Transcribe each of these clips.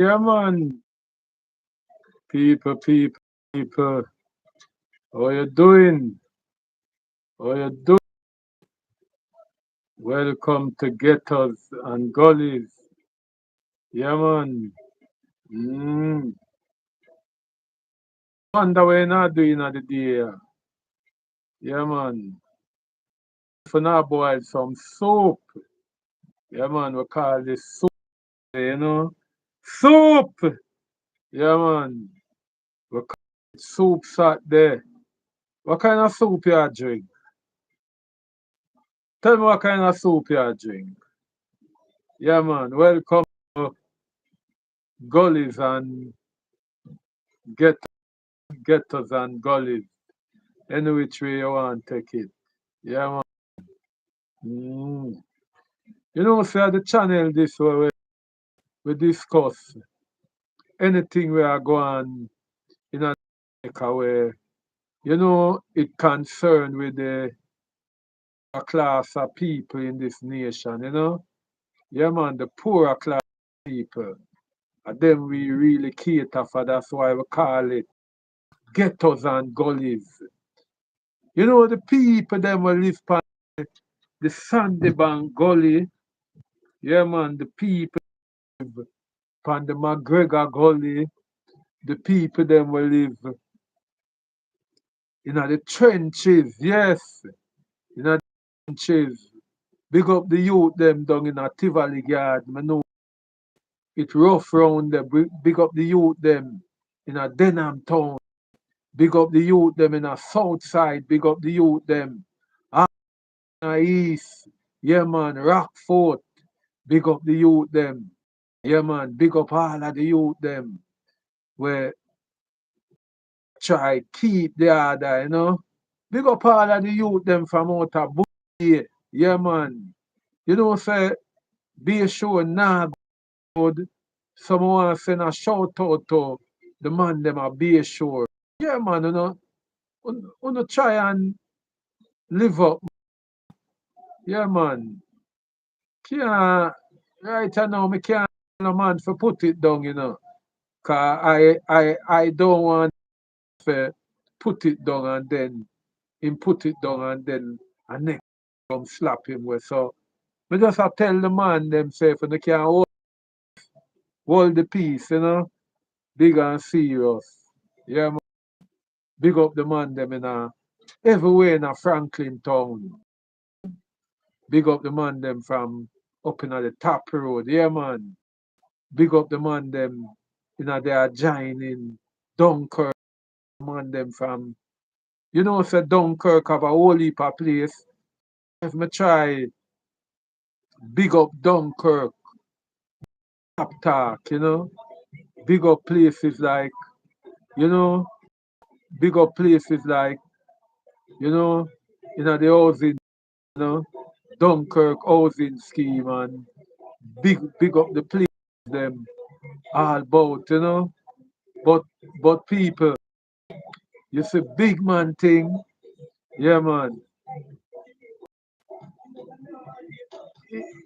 Yeah, man. People. How you doing? How you doing? Welcome to Ghettos and Gullies. Yeah, man. Mm. Wonder what you not doing at the day. Yeah, man. For now, boil some soup. Yeah, man. We call this soup. Soup! Yeah, man. We call it soup sat there. What kind of soup you drink? Tell me what kind of soup you drink. Yeah, man. Welcome to Gullies and Get Ghettos and Gullies. Any which way you want to take it. Yeah, man. Mm. Say the channel this way we discuss anything we are going in America where, it concern with the class of people in this nation. Yeah, man, the poorer class people. And then we really cater for that's why we call it ghettos and gullies. The people them will live on the Sandybank Gully. Yeah, man, the people on the McGregor Gully, the people them will live in the trenches, yes, in the trenches. Big up the youth them down in a Tivoli Yard. I know it rough round there. Big up the youth them in a Denham Town. Big up the youth them in a South Side. Big up the youth them in a East. Yeah, man, Rockfort. Big up the youth them. Yeah, man, big up all of the youth them. Where try keep the order. Big up all of the youth them from out of Booty. Yeah, man. Say, be sure nah good. Someone send a shout out to the man them a be sure. Yeah, man, try and live up. Yeah, man. Can't, right now, me can't no man for put it down. Cause I don't want to put it down and then him put it down and then and next come slap him with. So me just a tell the man themself and they can hold the peace. Big and serious. Yeah, man. Big up the man them everywhere in a Franklin town. Big up the man them from up in the top road. Yeah, man. Big up the man them they are joining Dunkirk. Man them from say Dunkirk have a whole heap of place. If me try big up Dunkirk, Tap Talk. Big up places like, you know, big up places like, you know, the housing, you know, Dunkirk housing scheme and big up the place them all about. But people, you see big man thing, yeah man.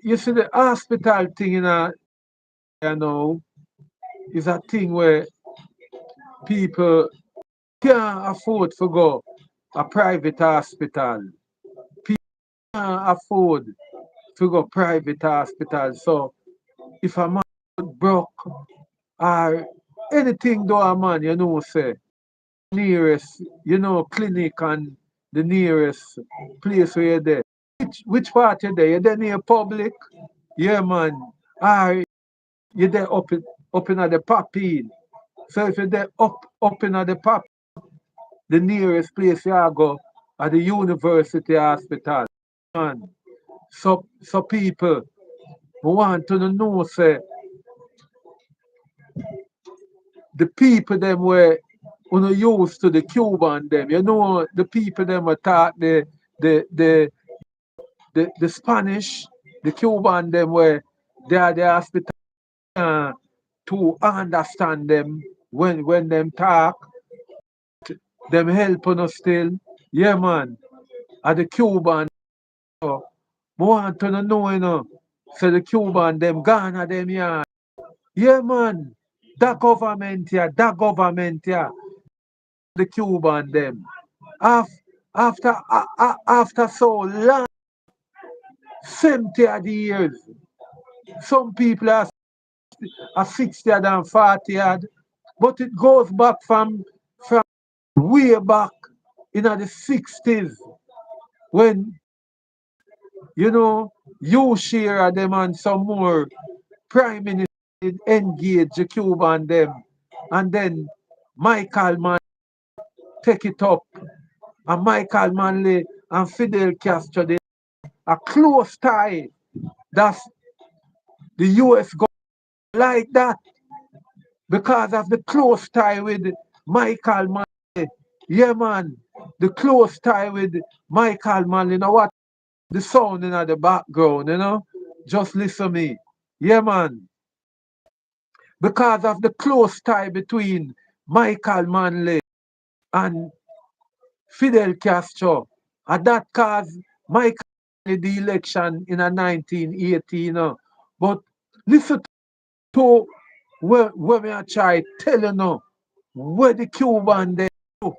You see the hospital thing you know, is a thing where people can't afford to go a private hospital. People can't afford to go private hospital. So if a man broke or anything do a man, say nearest, clinic and the nearest place where you're there. Which part you're there? You're there near public? Yeah man. Or you're there up in the poppy. So if you're there up in the pop, the nearest place you go at the university hospital. Man. So people we want to know say the people them were used to the Cuban them. The people them were taught the the the Spanish, the Cuban them were they are the hospital to understand them when them talk, them helping us still. Yeah man. At the Cuban we want to know, so the Cuban them Ghana them yeah. Yeah man. that government here, the Cuban them. Af- after so long, 70 odd years, some people are 60 and 40 odd, but it goes back from way back in the 60s when, you know, U.S.A. them and some more prime minister engage the Cuban them. And then Michael Mann take it up. And Michael Manley and Fidel Castro, they a close tie. That's the U.S. government like that because of the close tie with Michael Manley. Yeah, man. The close tie with Michael Manley. You know what? The sound in the background, you know? Just listen me. Yeah, man. Because of the close tie between Michael Manley and Fidel Castro. And that caused Michael Manley the election in a 1980. You know? But listen to where me I try tell you now, where the Cuban them do,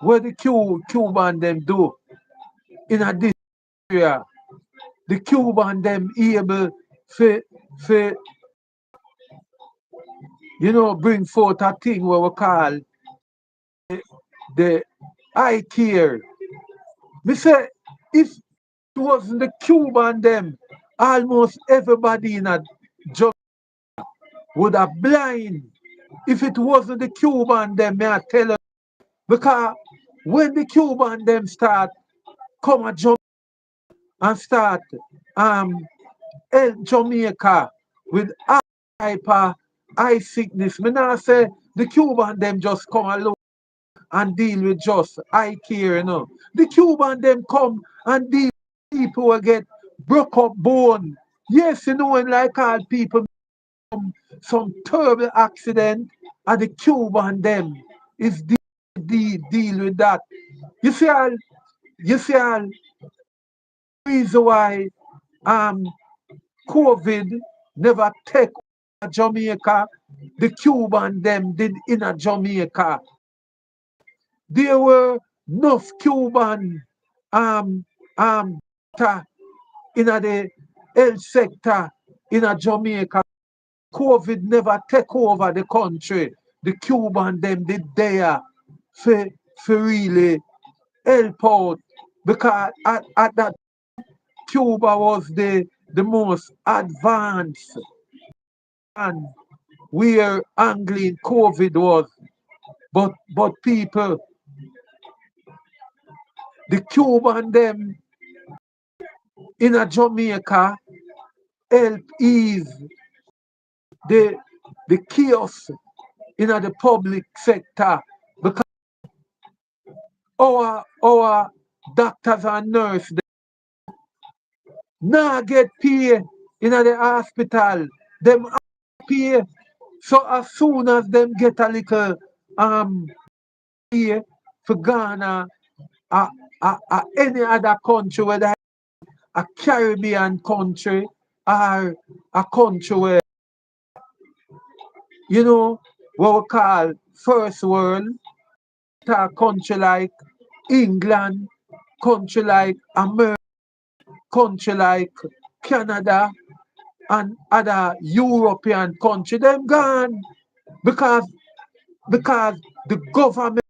where the Cuban them do in a this area. The Cuban them able for bring forth a thing what we call the I care. Me say if it wasn't the Cuban them, almost everybody in a job would have blind. If it wasn't the Cuban them, me I tell you, because when the Cuban them start come a Jamaica and start um help Jamaica with all type of eye sickness, me not say the Cuban them just come alone and deal with just eye care, you know. The Cuban them come and deal with people who get broke up bone. Yes, you know, when like all people some terrible accident and the Cuban them is deal with that. You see all reason why um COVID never take over Jamaica, the Cuban them did in a Jamaica. There were enough Cuban um um in the health sector in a Jamaica. COVID never take over the country. The Cuban them did there for really help out because at that Cuba was the most advanced and where angling COVID was. But people, the Cuban them in a Jamaica help ease the the chaos in the public sector because our doctors and nurses now get paid in the hospital. Them pay. So as soon as them get a little pay for Ghana any other country, whether a Caribbean country or a country where what we call first world, a country like England, country like America, country like Canada and other European country, them gone because because the government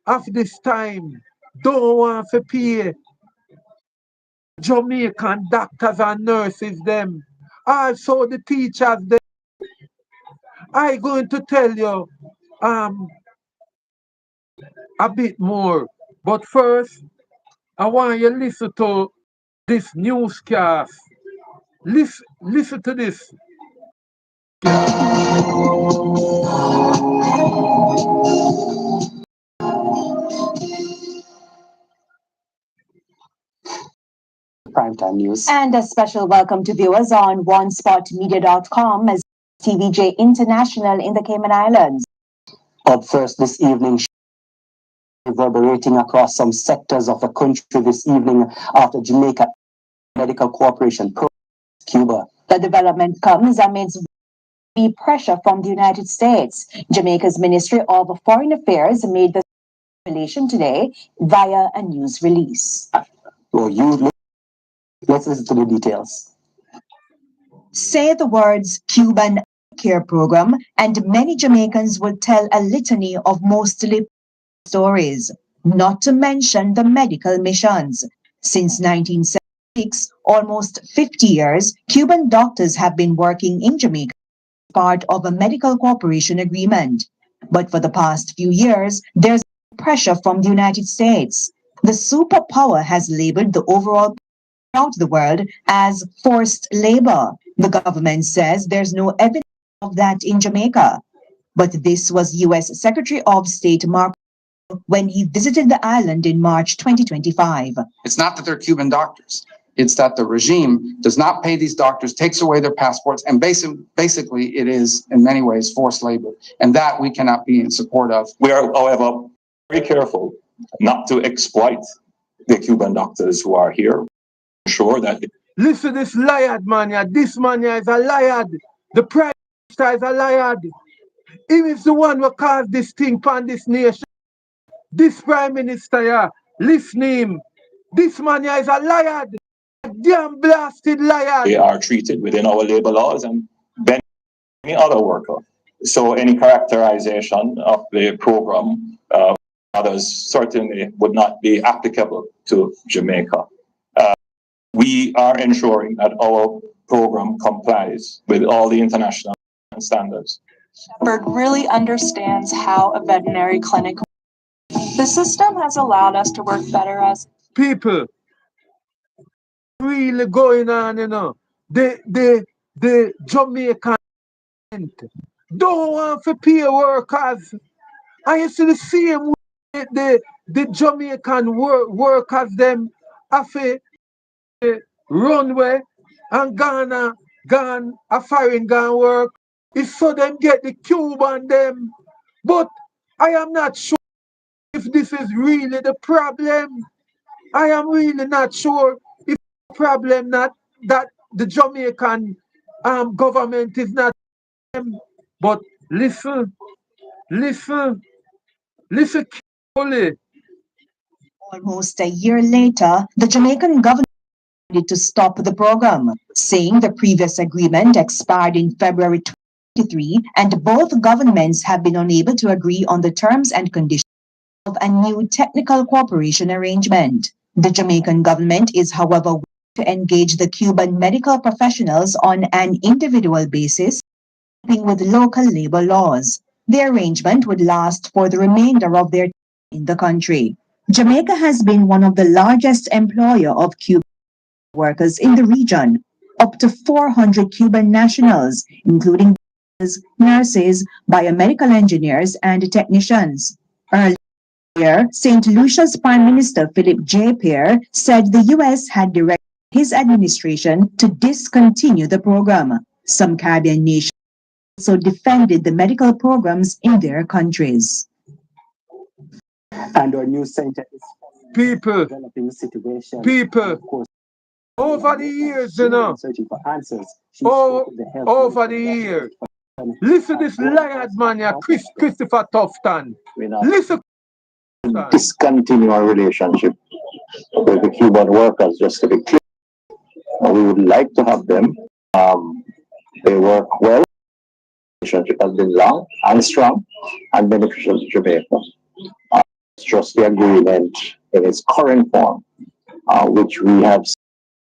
of this time don't want to pay Jamaican doctors and nurses them. Also the teachers them. I going to tell you um a bit more. But first I want you to listen to this newscast. Listen to this. Primetime News. And a special welcome to viewers on onespotmedia.com as TVJ International in the Cayman Islands. Up first this evening, reverberating across some sectors of the country this evening after Jamaica Medical Corporation Cuba. The development comes amidst be pressure from the United States. Jamaica's Ministry of Foreign Affairs made the revelation today via a news release. Let's listen to the details. Say the words Cuban care program, and many Jamaicans will tell a litany of mostly stories, not to mention the medical missions. Since 1976, almost 50 years, Cuban doctors have been working in Jamaica as part of a medical cooperation agreement. But for the past few years, there's pressure from the United States. The superpower has labeled the overall throughout the world as forced labor. The government says there's no evidence of that in Jamaica. But this was U.S. Secretary of State Mark when he visited the island in March 2025. It's not that they're Cuban doctors. It's that the regime does not pay these doctors, takes away their passports, and basically it is, in many ways, forced labor. And that we cannot be in support of. We are, however, very careful not to exploit the Cuban doctors who are here. Sure that. Listen, this liar man, yeah. This man yeah, is a liar. The Prime Minister is a liar. He is the one who caused this thing upon this nation. This Prime Minister, yeah, listen him. This man yeah, is a liar. A damn blasted liar. They are treated within our labor laws and then any other worker. So any characterization of the program, others certainly would not be applicable to Jamaica. We are ensuring that our program complies with all the international standards. Shepherd really understands how a veterinary clinic works. The system has allowed us to work better as people. Really going on, you know. The Jamaican don't want to pay workers. And you see the same way the Jamaican workers them have to runway and gone a foreign gone work. It's so them get the Cuban them. But I am not sure if this is really the problem. I am really not sure if the problem not that the Jamaican government is not them. But listen carefully. Almost a year later, the Jamaican government to stop the program, saying the previous agreement expired in February 2023 and both governments have been unable to agree on the terms and conditions of a new technical cooperation arrangement. The Jamaican government is, however, willing to engage the Cuban medical professionals on an individual basis, keeping with local labor laws. The arrangement would last for the remainder of their time in the country. Jamaica has been one of the largest employer of Cuban workers in the region, up to 400 Cuban nationals, including nurses, biomedical engineers, and technicians. Earlier, St. Lucia's Prime Minister Philip J. Pierre said the U.S. had directed his administration to discontinue the program. Some Caribbean nations also defended the medical programs in their countries. And our news center is developing the situation. People. Over the years, you know. Over the years. Listen to this liar man here, Christopher Tufton. Listen. Discontinue our relationship with the Cuban workers, just to be clear. We would like to have them. They work well. The relationship has been long and strong and beneficial to Jamaica. It's just the agreement in its current form, which we have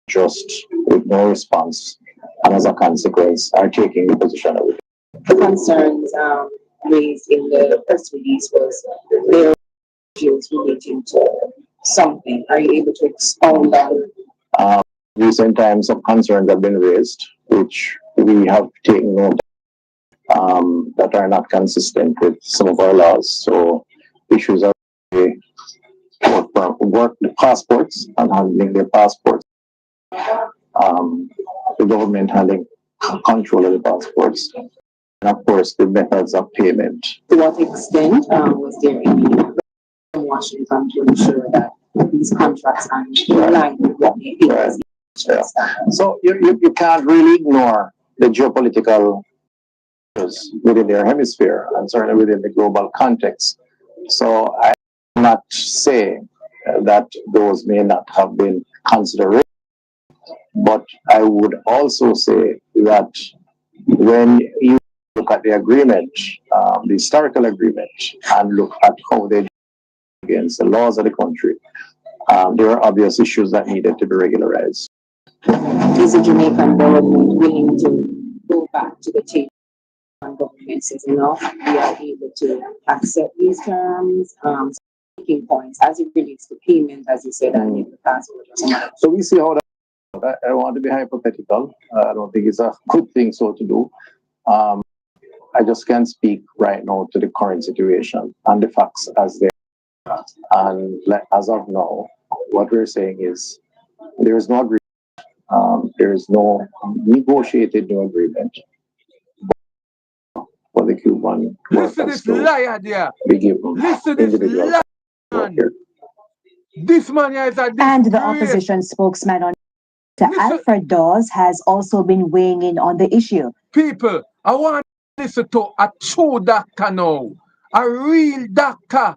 just with no response, and as a consequence are taking the position of it. The concerns raised in the press release was there are issues relating to something. Are you able to expound on? Recent times some concerns have been raised, which we have taken note that are not consistent with some of our laws. So issues are work the passports and handling their passports. The government handling control of the passports, and of course the methods of payment. To what extent was there any from Washington to ensure that these contracts are in line with what they think is So you can't really ignore the geopolitical within their hemisphere and certainly within the global context. So I cannot say that those may not have been considered, but I would also say that when you look at the agreement, the historical agreement, and look at how they against the laws of the country, there are obvious issues that needed to be regularized. Is the Jamaican government willing to go back to the table and government says, we are able to accept these terms, speaking points as it relates to payment, as you said, and the passport or something. So we see how that. I want to be hypothetical. I don't think it's a good thing so to do. I just can't speak right now to the current situation and the facts as they are. And as of now, what we're saying is there is no agreement. There is no negotiated new agreement for the Cuban Listen workers this liar there. be given Listen this individual liar. here. This man here is a And the disgrace. opposition spokesman on Listen, Alfred Dawes has also been weighing in on the issue. people, I want to listen to a true doctor now. A real doctor.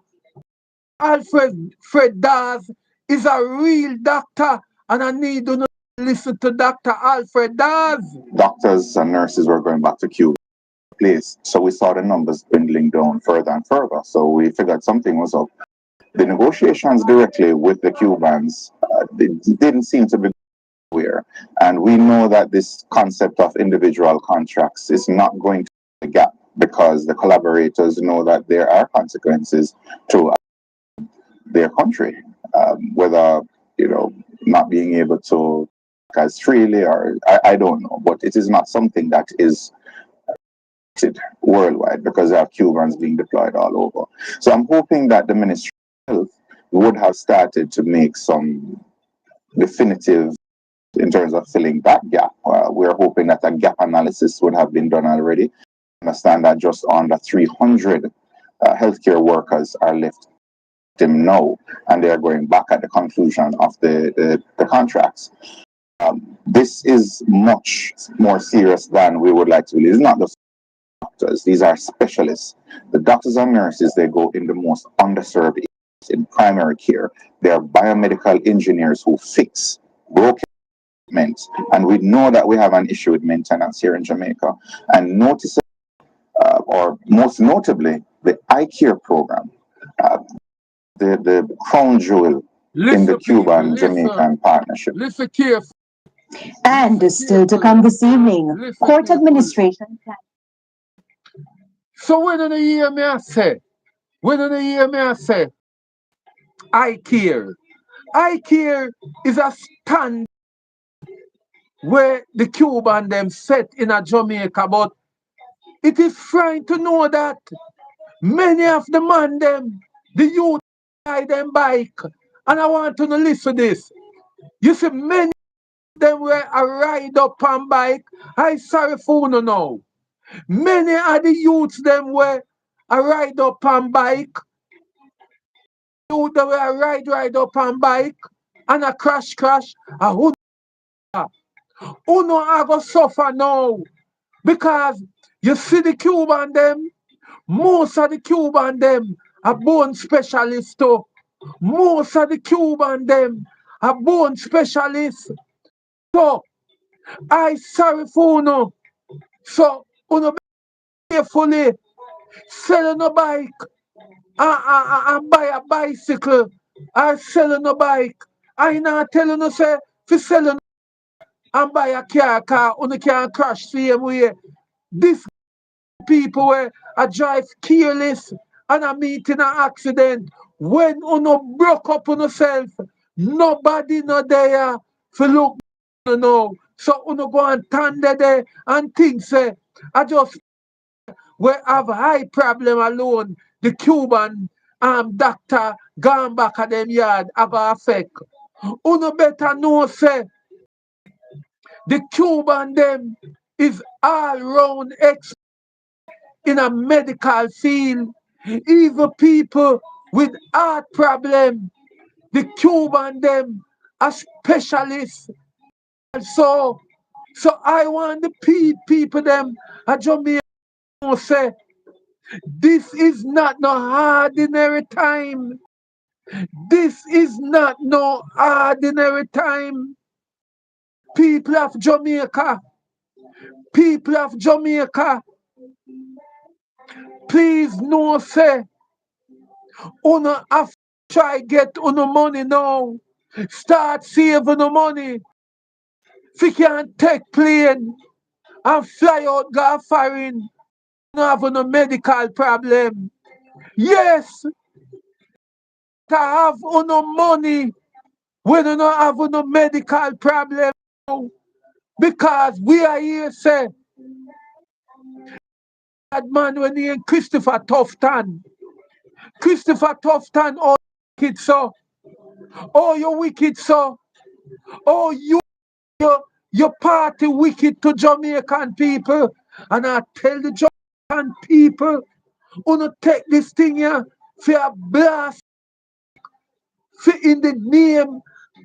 Alfred Dawes is a real doctor, and I need to listen to Dr. Alfred Dawes. Doctors and nurses were going back to Cuba, place. So we saw the numbers dwindling down further and further. So we figured something was up. The negotiations directly with the Cubans didn't seem to be clear. And we know that this concept of individual contracts is not going to be a gap because the collaborators know that there are consequences to their country, whether, not being able to as freely or I don't know, but it is not something that is worldwide because there are Cubans being deployed all over. So I'm hoping that the Ministry of Health would have started to make some definitive in terms of filling that gap. We're hoping that a gap analysis would have been done already. I understand that just under 300 healthcare workers are left them now, and they are going back at the conclusion of the contracts. This is much more serious than we would like to believe. It's not the doctors, these are specialists. The doctors and nurses, they go in the most underserved areas in primary care. They are biomedical engineers who fix broken equipment. And we know that we have an issue with maintenance here in Jamaica. And or most notably, the eye care program, the crown jewel in the Cuban-Jamaican partnership. Listen carefully. And still to come this evening, court administration. So when you hear me I say, I care. I care is a stand where the Cuban them set in a Jamaica, but it is fine to know that many of the man them, the youth ride them bike, and I want to listen to this. You see, many of them were a ride up on bike. I sorry for no now. Many of the youths them were a ride up on bike. Youth they were a ride up on bike and a crash. A who no I go suffer now because you see the Cuban them. Most of the Cuban them are bone specialists too. Most of the Cuban them are bone specialists. So I sorry for no. So be carefully selling a bike and buy a bicycle or selling a bike. I not telling you say for selling and buy a car you can crash same way. This people where I drive careless and I meet in an accident. When you broke up on yourself, nobody no there for look know. So you go and stand there and think say I just we have high problem alone. The Cuban doctor gone back at them yard have a effect. You better know say the Cuban them is all round expert in a medical field. Even people with heart problem, the Cuban them are specialists. So I want the people them at Jamaica know say this is not no ordinary time. This is not no ordinary time. People of Jamaica, people of Jamaica, please know say una have to try get una money now. Start saving the money. If you can take plane and fly out go foreign, no have no medical problem. Yes, to have no money when you don't have no medical problem. Because we are here say that man when he named Christopher Tufton. Christopher Tufton, oh wicked so. Oh you wicked so. Oh you party wicked to Jamaican people. And I tell the Jamaican people, wanna take this thing here for a blast for in the name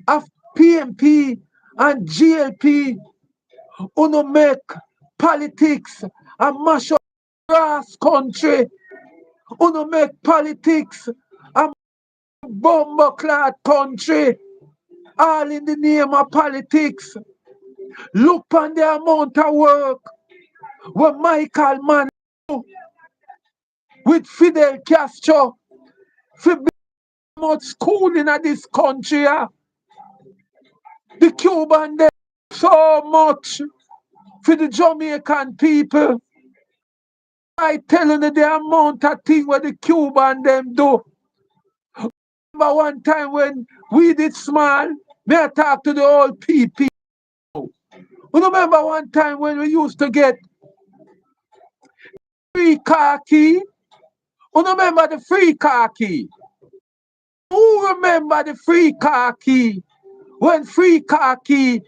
of PMP and GLP, wanna make politics and mash up grass country, wanna make politics and bomber-clad country, all in the name of politics. Look on the amount of work what Michael Mann do with Fidel Castro for building much school in this country. The Cuban them so much for the Jamaican people. I telling you the amount of thing what the Cuban them do. Remember one time when we did small, me I talk to the old people. You remember one time when we used to get free car key? You remember the free car key? Who remember the free car key? When free car key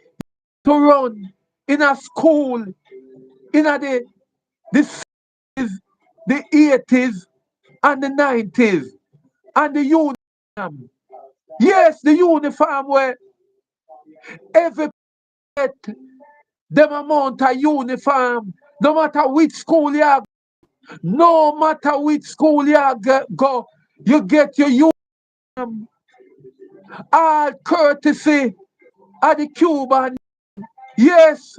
to run in a school in the 60s, the 80s, and the 90s, and the uniform. Yes, the uniform where every get them amount of uniform, no matter which school you go, no matter which school you go, you get your uniform. All courtesy of the Cuban. Yes,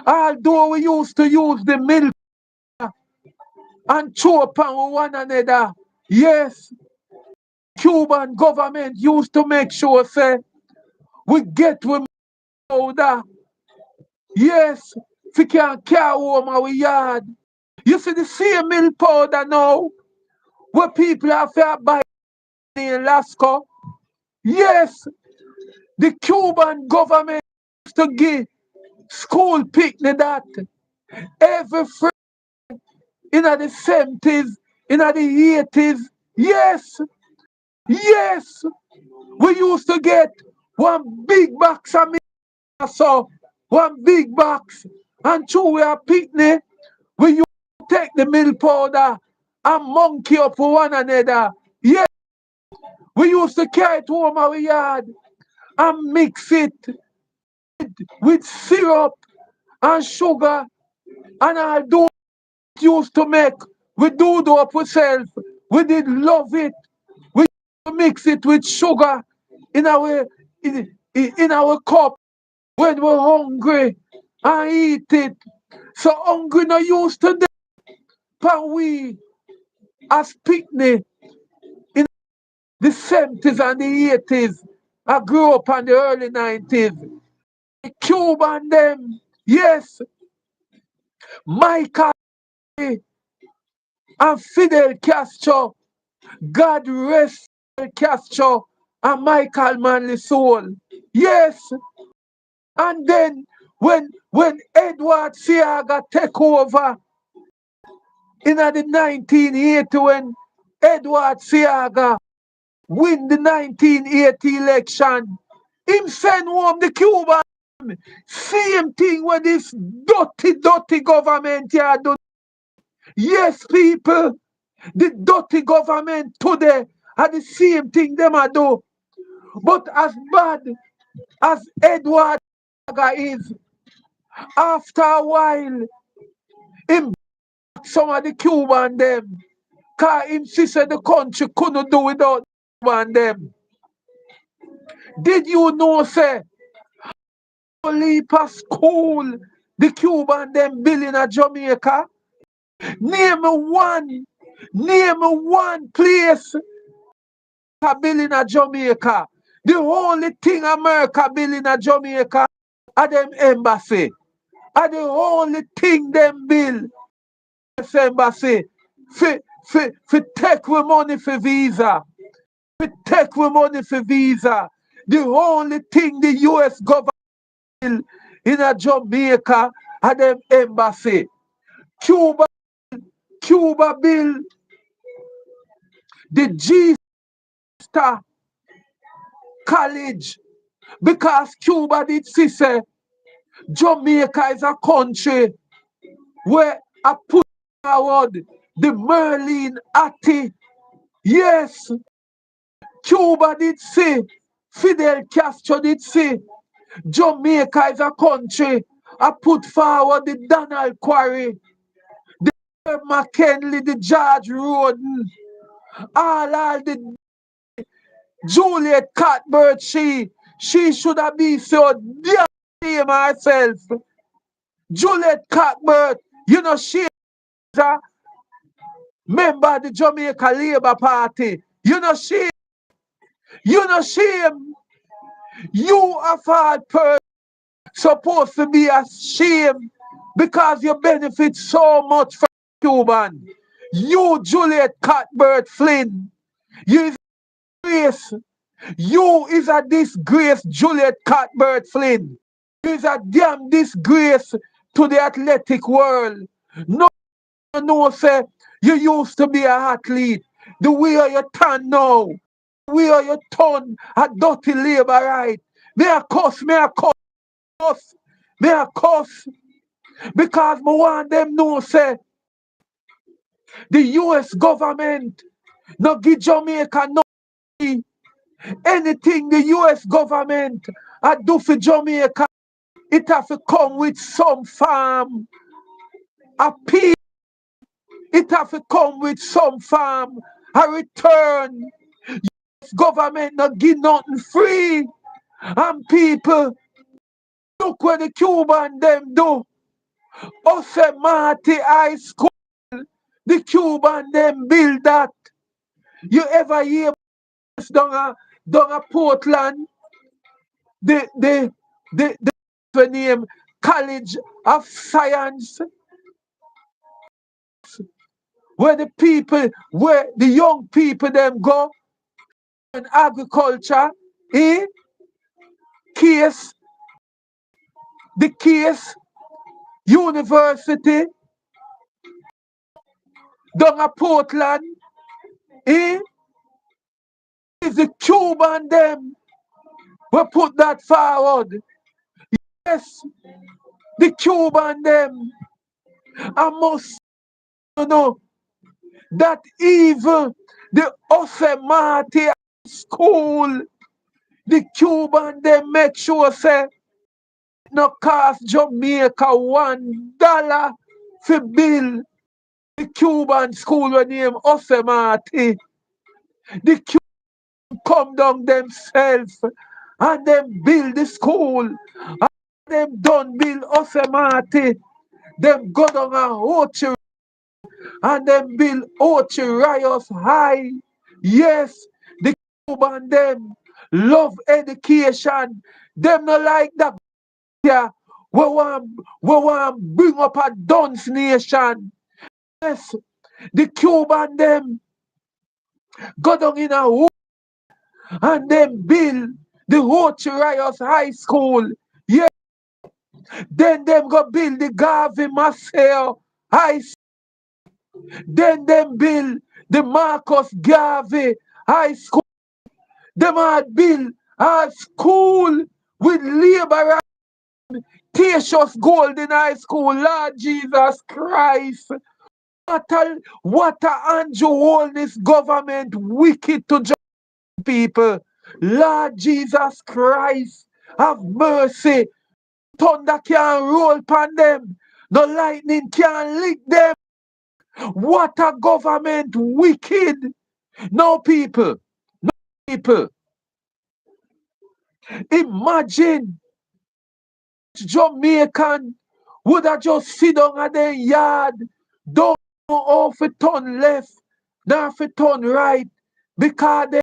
although we used to use the milk and chew upon one another. Yes, Cuban government used to make sure say we get with powder. Yes, we can carry home our yard. You see the same milk powder now where people have to buy in Alaska. Yes, the Cuban government used to give school picnic that every Friday in the 70s, in the 80s. Yes, yes, we used to get one big box of milk, so one big box, and through we are picnic, we used to take the milk powder and monkey up for one another. Yes, we used to carry it home our yard and mix it with syrup and sugar and all those used to make. We do it up ourselves. We did love it. We used to mix it with sugar in in our cup when we're hungry and eat it. So hungry no used to them. But we as picnic in the 70s and the 80s. I grew up in the early 90s. The Cuban them, yes, Michael and Fidel Castro, God rest Fidel Castro and Michael Manley soul. Yes, and then when Edward Seaga take over in the 1980 when Edward Seaga win the 1980 election, him send home the Cuban. Same thing with this dirty government here do. Yes, people, the dirty government today are the same thing them a do. But as bad as Edward is, after a while, him some of the Cuban them. Cause him see say the country couldn't do without Cuban them. Did you know say only per school the Cuban them build in a Jamaica? Name me one place build in a Jamaica. The only thing America build in a Jamaica are them embassy. Are the only thing them build this embassy. For take we money for visa. For take we money for visa. The only thing the U.S. government build in a Jamaica are them embassy. Cuba build the G-Star College because Cuba did see say Jamaica is a country where I put forward the Merlin Atty. Yes, Cuba did say, Fidel Castro did say, Jamaica is a country. I put forward the Donald Quarry, the McKinley, the George Roden, all the Juliet Cuthbert, she should have been so damn shame herself. Juliet Cuthbert, you know she is a member of the Jamaica Labour Party. You know shame. You a fall person supposed to be ashamed because you benefit so much from Cuban. You Juliet Cuthbert Flynn. You is a disgrace. You is a disgrace, Juliet Cuthbert Flynn. You is a damn disgrace to the athletic world. No say you used to be an athlete. The way you turn now. The way you turn a dirty labor right. May I cuss. Because I want them know say the U.S. government no give Jamaica no money. Anything the U.S. government do for Jamaica, it have to come with some farm appeal. It have to come with some farm a return. U.S. government not give nothing free. And people, look what the Cuban them do. U.S.A. High School. The Cuban them build that. You ever hear down a Portland? The name College of Science, where the young people them go in agriculture, case, the case, university, down a Portland, is the Cuban them we put that forward. Yes, the Cuban them. I must know that even the U.S.A. school, the Cuban they make sure say no cost Jamaica $1 for build the Cuban school when name U.S.A. The Cuban come down themselves and them build the school. And them done build U.S.A. Them go down a Ochi and them build Ochi Rios High. Yes, the Cuban them love education. Them not like that here. We want bring up a dunce nation. Yes, the Cuban them go down in a wood and them build the Ochi Rios High School. Yes, then them go build the Garvey Maceo High School. Then them build the Marcus Garvey High School. Them had build a school with labor Teachers Golden High School. Lord Jesus Christ. What a Andrew Holness government wicked to people. Lord Jesus Christ. Have mercy. Thunder can roll upon them. No lightning can lick them. What a government wicked. No people. People. Imagine Jamaican would have just sit down at their yard, don't know how to turn left, not to turn right, because they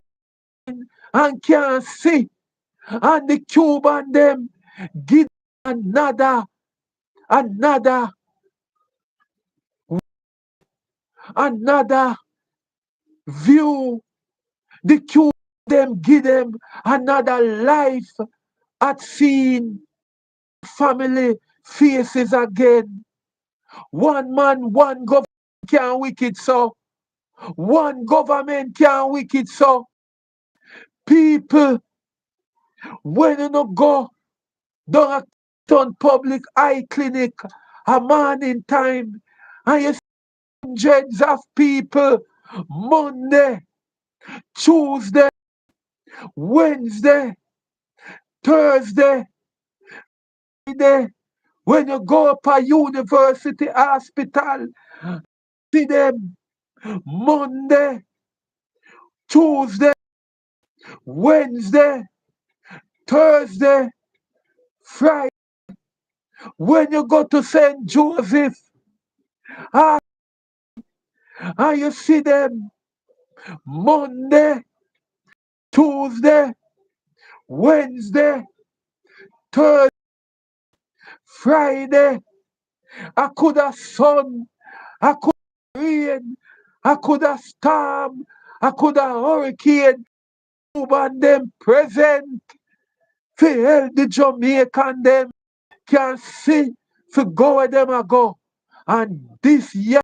and can't see. And the Cuban them give another view. The Cuban them give them another life at seeing family faces again. One man, one government can't wicked so. One government can't wicked so. People, when you no go down a on public eye clinic a morning time, and you see hundreds of people Monday, Tuesday, Wednesday, Thursday, Friday, when you go up a university hospital, see them Monday, Tuesday, Wednesday, Thursday, Friday. When you go to St. Joseph, and you see them Monday, Tuesday, Wednesday, Thursday, Friday. I could have sun, I could have rain, I could have storm, I could have hurricane. And them present to help the Jamaican them can see to go where them a go. And this year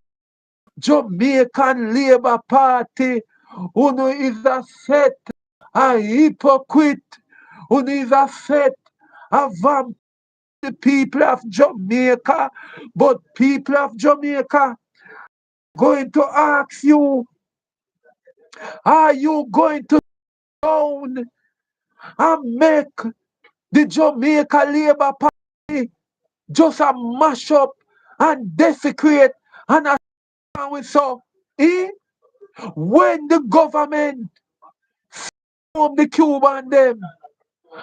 Jamaican Labour Party, who is a set a hypocrite, who is a set a vampire. The people of Jamaica, but people of Jamaica going to ask you, are you going to down and make the Jamaica Labour Party just a mash up and desecrate and a with so when the government from the Cuban them,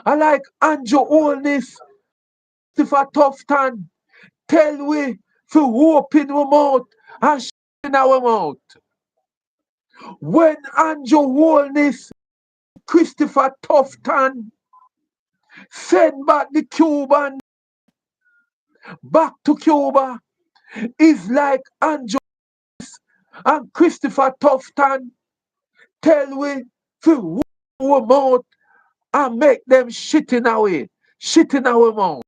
I like Andrew Holness, Christopher Tufton, tell we to open our mouth and shut in our mouth. When Andrew Holness, Christopher Tufton send back the Cuban back to Cuba, is like Andrew and Christopher Tufton tell we to open our mouth and make them shit in our mouth.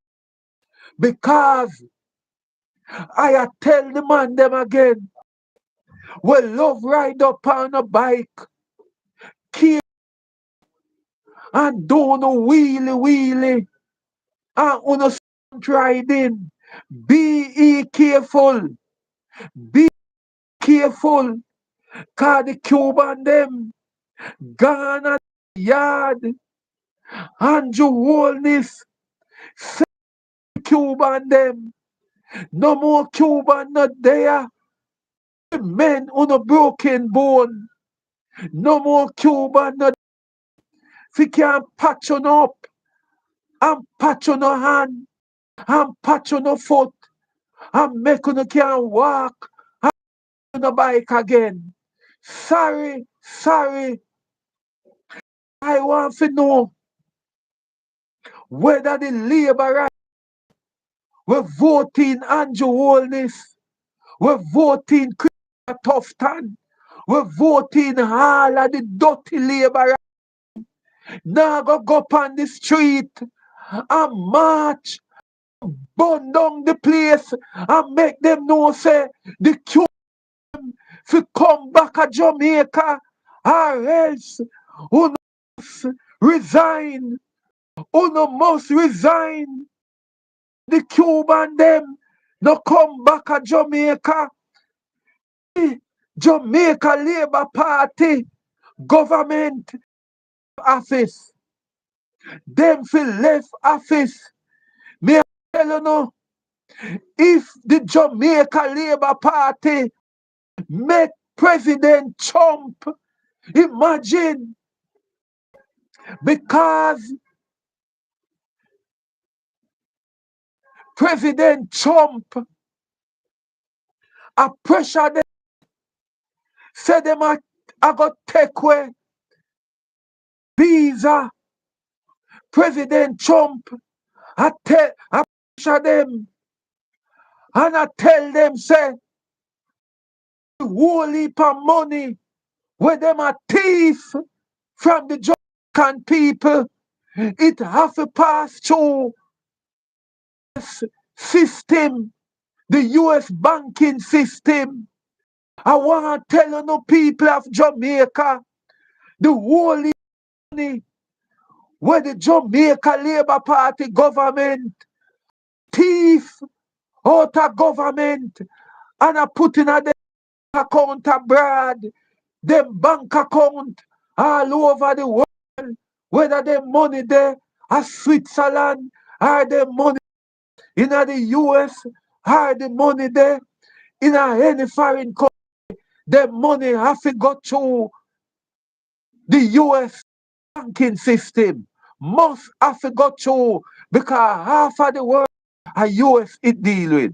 Because I tell the man them again, we love ride up on a bike, keep and do no wheelie and on stunt riding. Be careful, be careful, cause the Cuban them gone at the yard. Andrew Holness, say Cuban them, no more Cuban not there. Men on a broken bone, no more Cuban not. If you can patch on up and patch on a hand and patch on a foot and make you can walk on a bike again. Sorry, I want to know whether the Labour right were voting Andrew Holness, were voting Christopher Tufton, were voting all of the dirty Labour right. Now go up on the street and march, burn down the place and make them know say the Cuban to come back to Jamaica or else who must resign, who must resign. The Cuban them no come back to Jamaica. The Jamaica Labour Party government office, them for left office. Me tell you no, if the Jamaica Labour Party make President Trump imagine, because President Trump a pressure them, say them I got take away visa. President Trump I pressure them and I tell them say the whole heap of money where them a thief from the Jamaican people, it have to pass through this system, the U.S. banking system. I want to tell you no people of Jamaica, the whole heap of money where the Jamaica Labour Party government thief out of government and I put in a them account abroad, them bank account all over the world, whether them money there at Switzerland or them money in the US or the money there in any foreign country, them money have to go through the US banking system. Must have to go through because half of the world are US it deal with.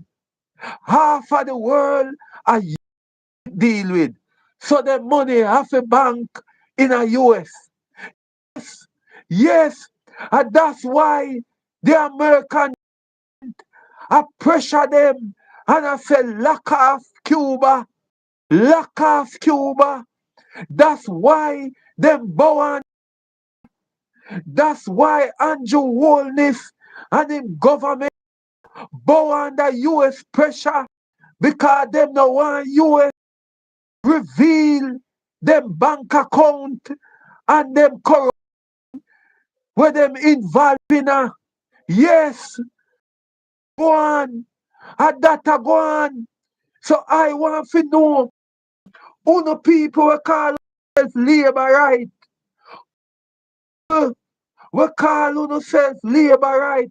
Half of the world are US it deal with. So the money have a bank in the US. Yes, yes. And that's why the American I pressure them and I say lock off Cuba. Lock off Cuba. That's why them bow. That's why Andrew Holness and him government bow under US pressure because them no want US reveal them bank account and them corrupt where them involved in a yes go on and that a go on. So I want to know who the people we call themselves labor right. We call ourselves labor right.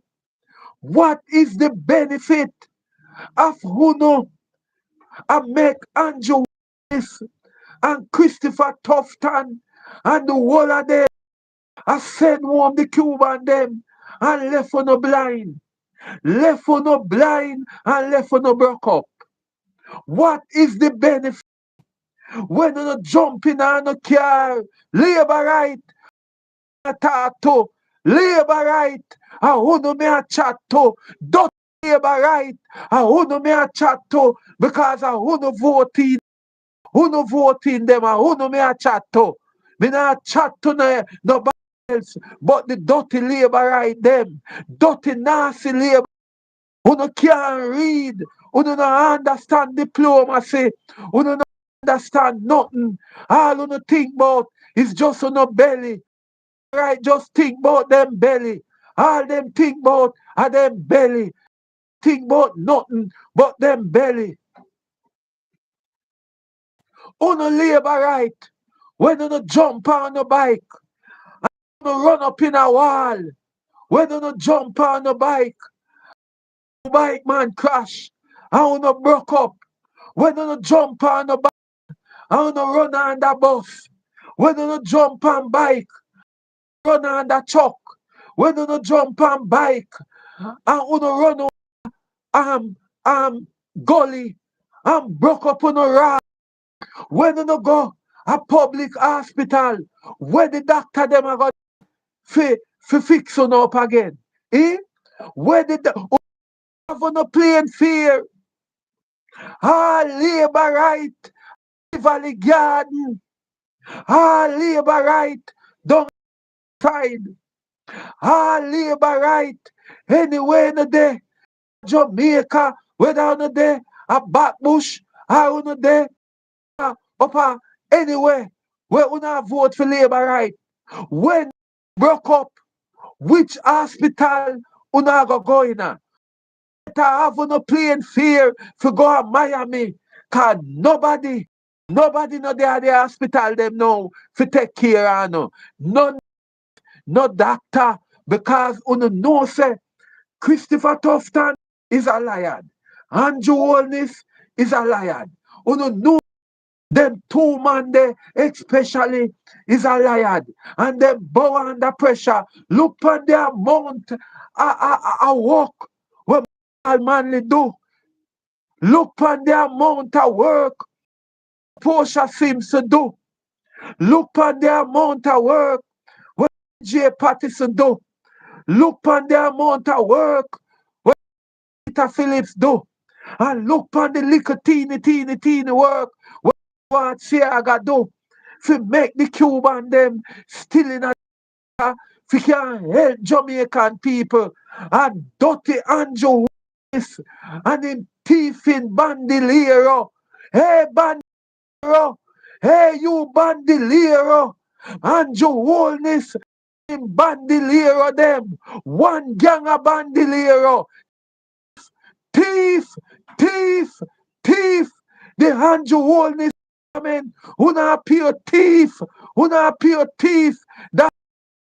What is the benefit of who know and make Andrew Willis and Christopher Tufton and the whole of them I send home the Cuban them and left on no blind. Left on no blind and left on no broke up. What is the benefit when you jump in on a car? Labor right talk to. Labor right and who no me a chat to. Don't labor right and who no me a chat to because I who no voting. Who no voting them and who no me a chat to. Me not chat to nobody else but the dirty labor right them. Dirty nasty labor. Who no can't read. Who no understand diplomacy. Who no understand nothing. All who no think about is just on no belly. Right, just think about them belly. All them think about are them belly. Think about nothing but them belly. Who no labor right. When you no jump on a bike. You no run up in a wall. When you no jump on a bike. Bike man crash. And you no broke up. When you no jump on a bike. And you no run on the bus. When you no jump on bike. Run on the truck. When you no jump on bike. And you no run gully. And broke up on a rock. When you no go a public hospital. Where the doctor them are going to fix on up again. Eh? Where the have on a plain fear. Labor right. Valley Garden. Labor right. Down side. Labor right. Anywhere in the day. Jamaica. Whether on the day. A Backbush. Or on the day. Up anywhere. Where we not vote for labor right. When broke up. Which hospital una go in? To have no plain fear to go to Miami. Cause nobody know they are the hospital them now to take care of no. No doctor. Because una know say Christopher Tufton is a liar. Andrew Holness is a liar. Una know Them two man there, especially, is a liar. And them bow under pressure. Look on the amount of work what manly do. Look on the amount of work Portia seems to do. Look on the amount of work what J. Pattison do. Look on the amount of work what Peter Phillips do. And look on the little teeny work what Siaga do. To make the Cuban them still in a we can help Jamaican people. And dirty Andrew Willis and him thief in Bandolero. Hey Bandolero. Hey you Bandolero. Andrew Holness in Bandolero them. One gang of Bandolero. Thief, thief, thief. The Andrew Holness, I mean, who not pure thief, who not pure thief. That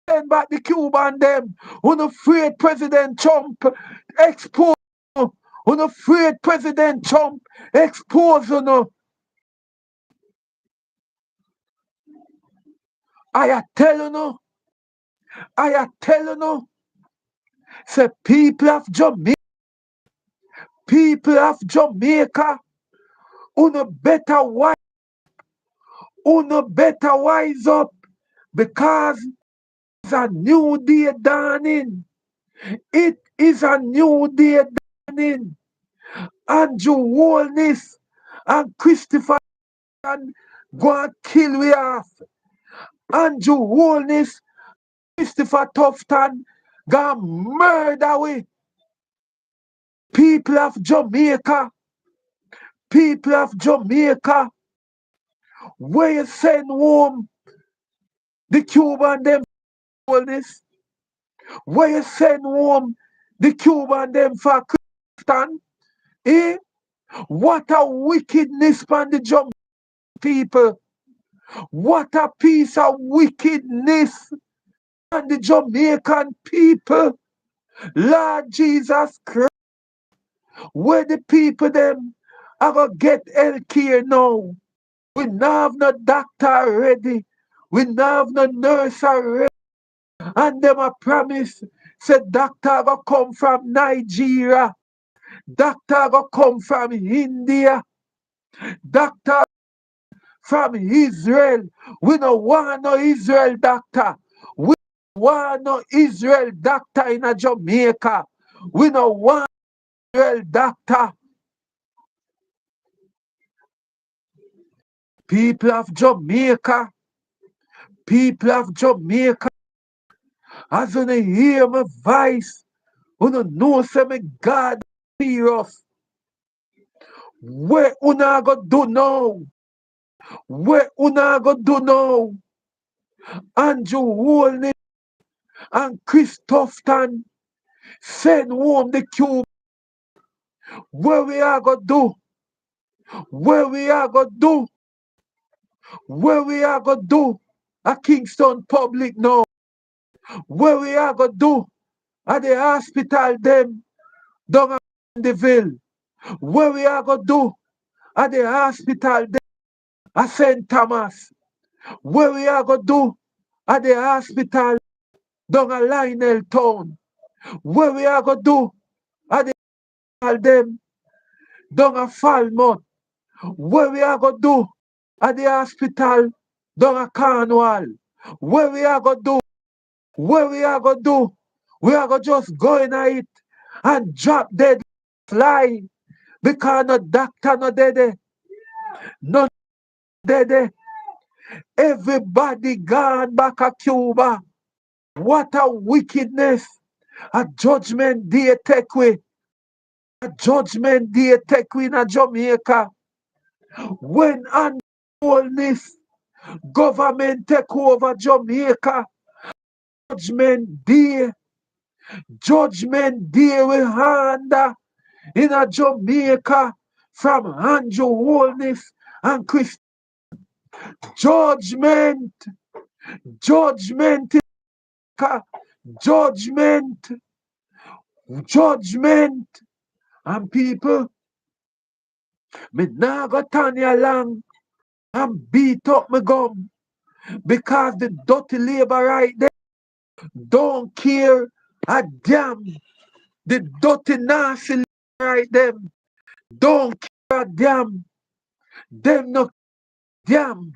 send back the Cuban them, who not afraid President Trump expose, who not afraid President Trump expose, you know. I tell you no, say people of Jamaica, uno better wise up because it's a new day dawning. It is a new day dawning. Andrew Holness and Christopher go and kill we off. Andrew Holness, Christopher Tufton go and murder we. People of Jamaica, where you send home the Cuban them Holness? Where you send home the Cuban them for Christian? Eh? What a wickedness from the Jamaican people. What a piece of wickedness from the Jamaican people. Lord Jesus Christ. Where the people them are going to get health care now. We now have no doctor already. We now have no nurse already. And them a promise, say doctor go come from Nigeria. Doctor go come from India. Doctor from Israel. We no want no Israel doctor. We want no Israel doctor in a Jamaica. We no want Israel doctor. People of Jamaica, as you hear my voice, you know say me God serious. What una go do now? What una go do now? Andrew Holness and Chris Tufton send home the cube. What we are go do? What we are go do? What we are go do? A Kingston Public now. What we are go do? At the hospital them down at Mandeville. What we are go do? At the hospital them at St. Thomas. What we are go do? At the hospital down at Lionel Town. What we are go do? At the hospital them down at Falmouth. What we are go do? At the hospital down at Cornwall. What we are go do? What we are go do? We are go just go in it and drop dead fly because no doctor no dead. No dead. Everybody gone back to Cuba. What a wickedness. A judgment day take we. A judgment day take we in Jamaica. When unholiness government take over Jamaica. Judgment day we hand in a Jamaica from Andrew Holness and Chris. Judgment, judgment, and people, me nah go turn you along and beat up my gum because the dirty labor right there don't care a damn. The dirty nasty labor right them don't care a damn. Them no damn.